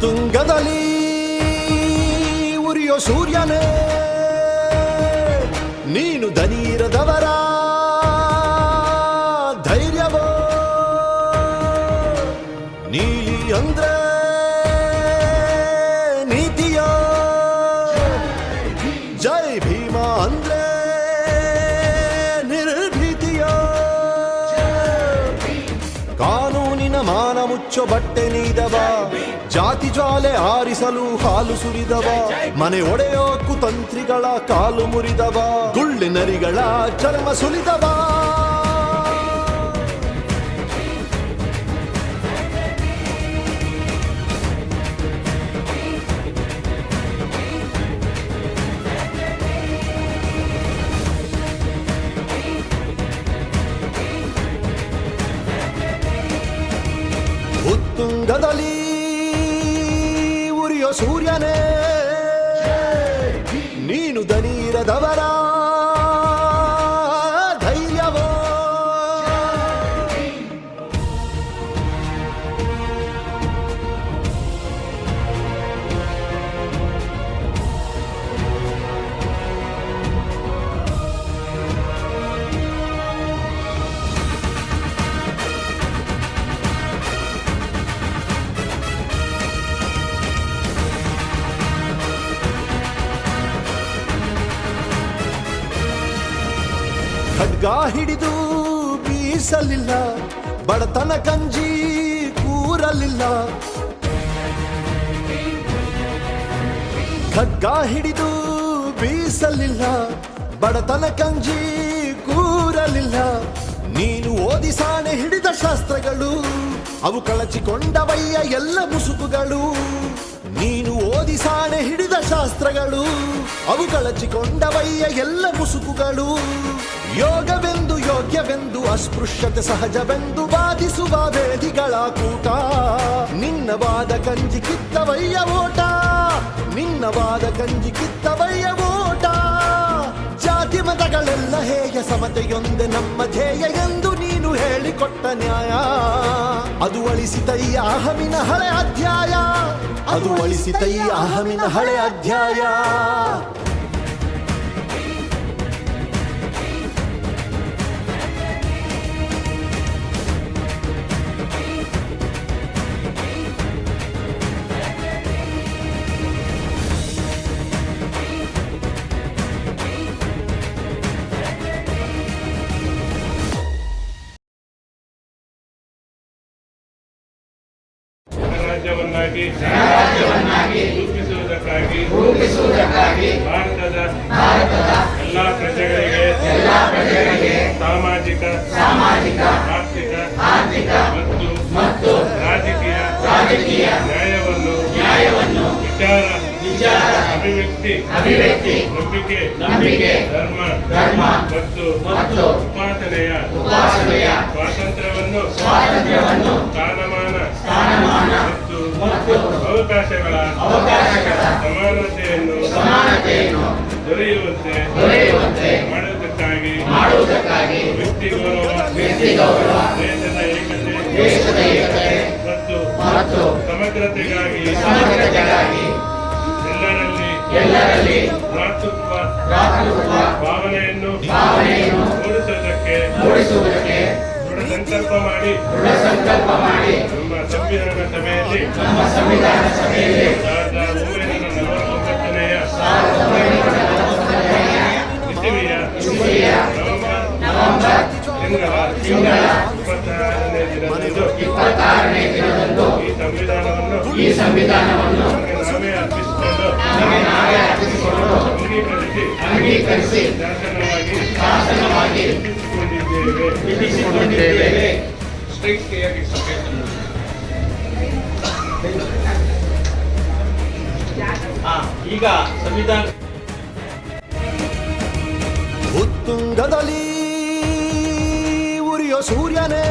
ತುಂಗದಲ್ಲಿ ಉರಿಯೋ ಸೂರ್ಯನೇ ನೀನು ದನೀರದವರ ಧೈರ್ಯವೋ ನೀಲಿ ಅಂದ್ರೆ ನೀತಿಯೋ ಜೈ ಭೀಮ ಅಂದ್ರೆ ನಿರ್ಭೀತಿಯೋ ಕಾನೂನಿನ ಮಾನ ಮುಚ್ಚೋ ಬಟ್ಟೆ ನೀದವ ಜಾತಿ ಜ್ವಾಲೆ ಆರಿಸಲು ಹಾಲು ಸುರಿದವ ಮನೆ ಒಡೆಯೋ ಕುತಂತ್ರಿಗಳ ಕಾಲು ಮುರಿದವ ಗುಳ್ಳಿನರಿಗಳ ಚರ್ಮ ಸುಲಿದವ ಉತ್ತುಂಗದಲ್ಲಿ ಸೂರ್ಯನೇ ನೀನು ದನೀರದವರ ಧೈರ್ಯವೋ ಖಡ್ಗ ಹಿಡಿದು ಬೀಸಲಿಲ್ಲ ಬಡತನ ಕಂಜಿ ಕೂರಲಿಲ್ಲ ಖಡ್ಗ ಹಿಡಿದು ಬೀಸಲಿಲ್ಲ ಬಡತನ ಕಂಜಿ ಕೂರಲಿಲ್ಲ ನೀನು ಓದಿ ಸಾಣೆ ಹಿಡಿದ ಶಾಸ್ತ್ರಗಳು ಅವು ಕಳಚಿಕೊಂಡವಯ್ಯ ಎಲ್ಲ ಮುಸುಕುಗಳು ನೀನು ಓದಿ ಸಾಣೆ ಹಿಡಿದ ಶಾಸ್ತ್ರಗಳು ಅವು ಕಳಚಿಕೊಂಡವಯ್ಯ ಎಲ್ಲ ಮುಸುಕುಗಳು ಯೋಗವೆಂದು ಯೋಗ್ಯವೆಂದು ಅಸ್ಪೃಶ್ಯತೆ ಸಹಜವೆಂದು ಬಾಧಿಸುವ ವೇದಿಗಳ ಕೂಟ ನಿನ್ನವಾದ ಕಂಜಿ ಕಿತ್ತವಯ್ಯ ಓಟ ನಿನ್ನವಾದ ಕಂಜಿ ಕಿತ್ತವಯ್ಯ ಓಟ ಜಾತಿ ಮತಗಳೆಲ್ಲ ಹೇಗೆ ಸಮತೆಯೊಂದೆ ನಮ್ಮ ಧ್ಯೇಯ ಎಂದು ನೀನು ಹೇಳಿಕೊಟ್ಟ ನ್ಯಾಯ ಅದು ಅಳಿಸಿತಯ್ಯ ಅಹಮಿನ ಹಳೆ ಅಧ್ಯಾಯ ಅದು ಅಳಿಸಿತಯ್ಯ ಅಹಮಿನ ಹಳೆ ಅಧ್ಯಾಯ ರಾಜ್ಯವನ್ನಾಗಿ ರೂಪಿಸುವುದಕ್ಕಾಗಿ ಭಾರತದ ಎಲ್ಲಾ ಪ್ರಜೆಗಳಿಗೆ ಸಾಮಾಜಿಕ ಆರ್ಥಿಕ ಮತ್ತು ರಾಜಕೀಯ ನ್ಯಾಯವನ್ನು ವಿಚಾರ ಅಭಿವ್ಯಕ್ತಿ ನಂಬಿಕೆ ಧರ್ಮ ಮತ್ತು ಉಪಾಸನೆಯ ಸ್ವಾತಂತ್ರ್ಯವನ್ನು ಸ್ಥಾನಮಾನ ಮತ್ತು ಅವಕಾಶಗಳ ಸಮಾನತೆಯನ್ನು ದೊರೆಯುವಂತೆ ಮಾಡುವುದಕ್ಕಾಗಿ ವ್ಯಕ್ತಿ ಗೌರವ ದೇಶದ ಏಕತೆ ಮತ್ತು ಸಮಗ್ರತೆಗಾಗಿ ಎಲ್ಲರಲ್ಲಿ ಭ್ರಾತೃತ್ವ ಭಾವನೆಯನ್ನು ಮೂಡಿಸುವುದಕ್ಕೆ ದೃಢ ಸಂಕಲ್ಪ ಮಾಡಿ ನಮ್ಮ ಸಂವಿಧಾನ ಸಭೆಯಲ್ಲಿ 1949ನೇ ಇಸವಿಯ ನವೆಂಬರ್ ತಿಂಗಳ 26ನೇ ದಿನದಂದು ಈ ಸಂವಿಧಾನವನ್ನು ಅರ್ಪಿಸಿಕೊಂಡು ಅಂಗೀಕರಿಸಿ ಶಾಸನವಾಗಿ ವಿಧಿಸಿಕೊಂಡಿದ್ದೇವೆ. ಸ್ಟ್ರೈಟ್ ಕೈಯಾಗಿ ಈಗ ಸಂವಿಧಾನ ಉತ್ತುಂಗದಲ್ಲಿ ಉರಿಯೋ ಸೂರ್ಯನೇ